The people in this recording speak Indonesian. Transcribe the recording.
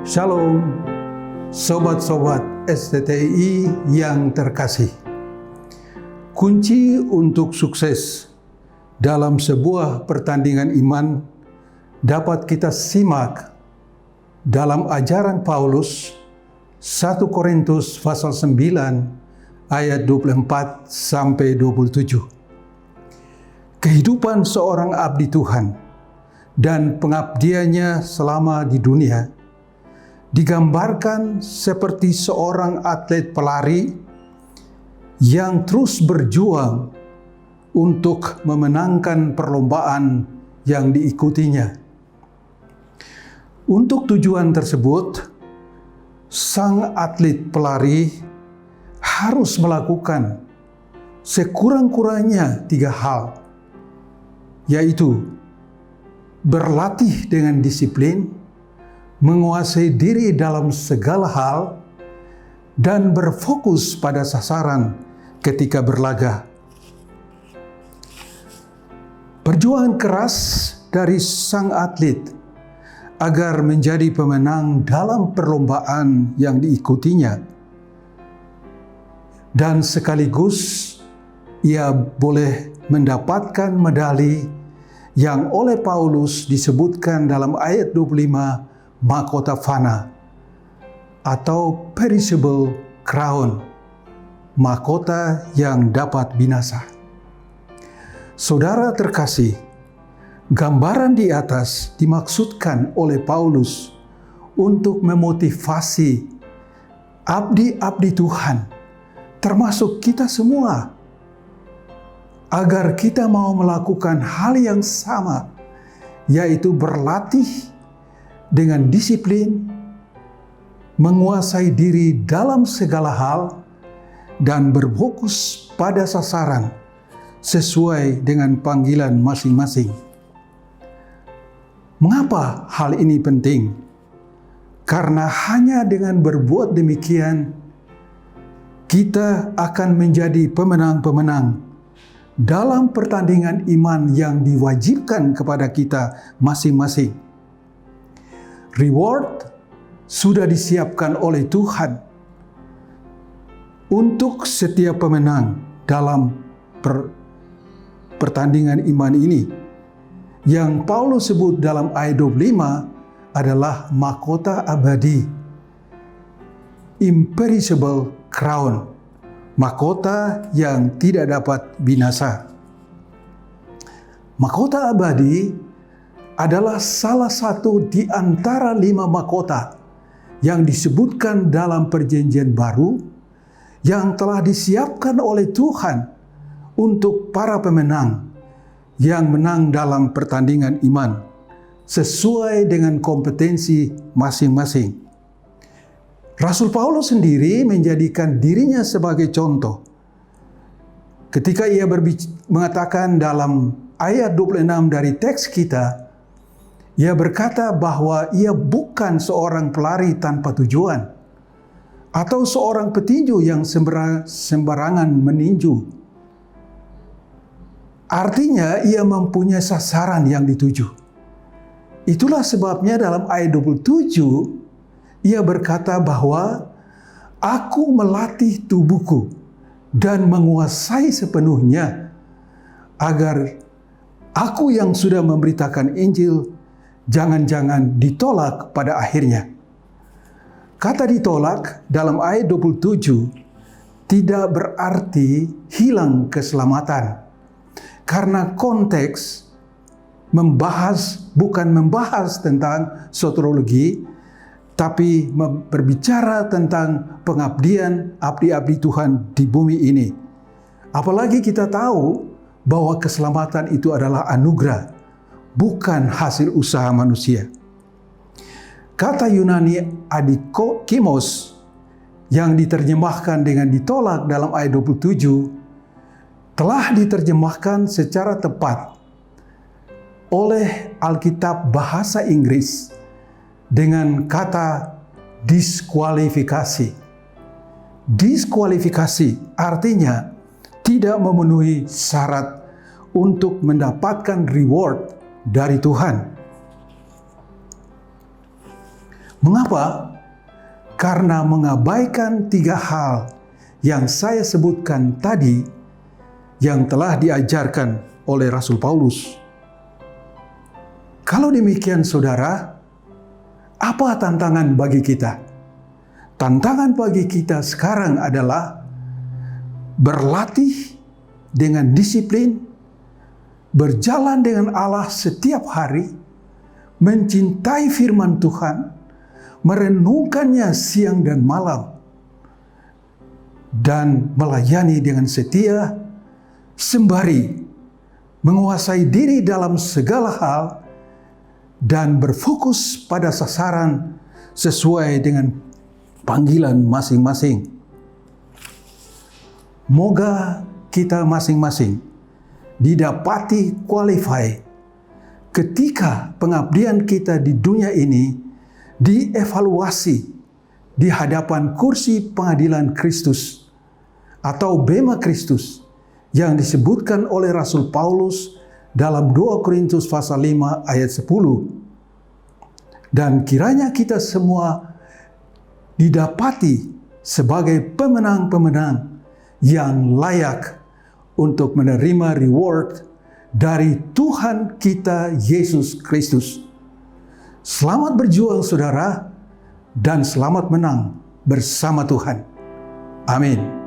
Shalom, sobat-sobat STTI yang terkasih. Kunci untuk sukses dalam sebuah pertandingan iman dapat kita simak dalam ajaran Paulus 1 Korintus pasal 9 ayat 24 sampai 27. Kehidupan seorang abdi Tuhan dan pengabdiannya selama di dunia digambarkan seperti seorang atlet pelari yang terus berjuang untuk memenangkan perlombaan yang diikutinya. Untuk tujuan tersebut, sang atlet pelari harus melakukan sekurang-kurangnya 3 hal, yaitu berlatih dengan disiplin, menguasai diri dalam segala hal, dan berfokus pada sasaran ketika berlaga. Perjuangan keras dari sang atlet agar menjadi pemenang dalam perlombaan yang diikutinya, dan sekaligus ia boleh mendapatkan medali yang oleh Paulus disebutkan dalam ayat 25, mahkota fana atau perishable crown, mahkota yang dapat binasa. Saudara terkasih, gambaran di atas dimaksudkan oleh Paulus untuk memotivasi abdi-abdi Tuhan, termasuk kita semua, agar kita mau melakukan hal yang sama, yaitu berlatih dengan disiplin, menguasai diri dalam segala hal, dan berfokus pada sasaran sesuai dengan panggilan masing-masing. Mengapa hal ini penting? Karena hanya dengan berbuat demikian, kita akan menjadi pemenang-pemenang dalam pertandingan iman yang diwajibkan kepada kita masing-masing. Reward sudah disiapkan oleh Tuhan untuk setiap pemenang dalam pertandingan iman ini. Yang Paulus sebut dalam ayat 25 adalah mahkota abadi, imperishable crown, mahkota yang tidak dapat binasa. Mahkota abadi adalah salah satu di antara 5 mahkota yang disebutkan dalam Perjanjian Baru yang telah disiapkan oleh Tuhan untuk para pemenang yang menang dalam pertandingan iman sesuai dengan kompetensi masing-masing. Rasul Paulus sendiri menjadikan dirinya sebagai contoh ketika ia mengatakan dalam ayat 26 dari teks kita. Ia berkata bahwa ia bukan seorang pelari tanpa tujuan atau seorang petinju yang sembarangan meninju. Artinya ia mempunyai sasaran yang dituju. Itulah sebabnya dalam ayat 27 ia berkata bahwa aku melatih tubuhku dan menguasai sepenuhnya agar aku yang sudah memberitakan Injil jangan-jangan ditolak pada akhirnya. Kata ditolak dalam ayat 27 tidak berarti hilang keselamatan. Karena konteks bukan membahas tentang soteriologi, tapi berbicara tentang pengabdian abdi-abdi Tuhan di bumi ini. Apalagi kita tahu bahwa keselamatan itu adalah anugerah, bukan hasil usaha manusia. Kata Yunani adikimos yang diterjemahkan dengan ditolak dalam ayat 27 telah diterjemahkan secara tepat oleh Alkitab bahasa Inggris dengan kata diskualifikasi. Diskualifikasi artinya tidak memenuhi syarat untuk mendapatkan reward dari Tuhan. Mengapa? Karena mengabaikan 3 hal yang saya sebutkan tadi yang telah diajarkan oleh Rasul Paulus. Kalau demikian saudara, apa tantangan bagi kita? Tantangan bagi kita sekarang adalah berlatih dengan disiplin, berjalan dengan Allah setiap hari, mencintai firman Tuhan, merenungkannya siang dan malam, dan melayani dengan setia, sembari menguasai diri dalam segala hal dan berfokus pada sasaran sesuai dengan panggilan masing-masing. Moga kita masing-masing didapati qualify ketika pengabdian kita di dunia ini dievaluasi di hadapan kursi pengadilan Kristus atau bema Kristus yang disebutkan oleh Rasul Paulus dalam 2 Korintus pasal 5 ayat 10. Dan kiranya kita semua didapati sebagai pemenang-pemenang yang layak untuk menerima reward dari Tuhan kita Yesus Kristus. Selamat berjuang saudara, dan selamat menang bersama Tuhan. Amin.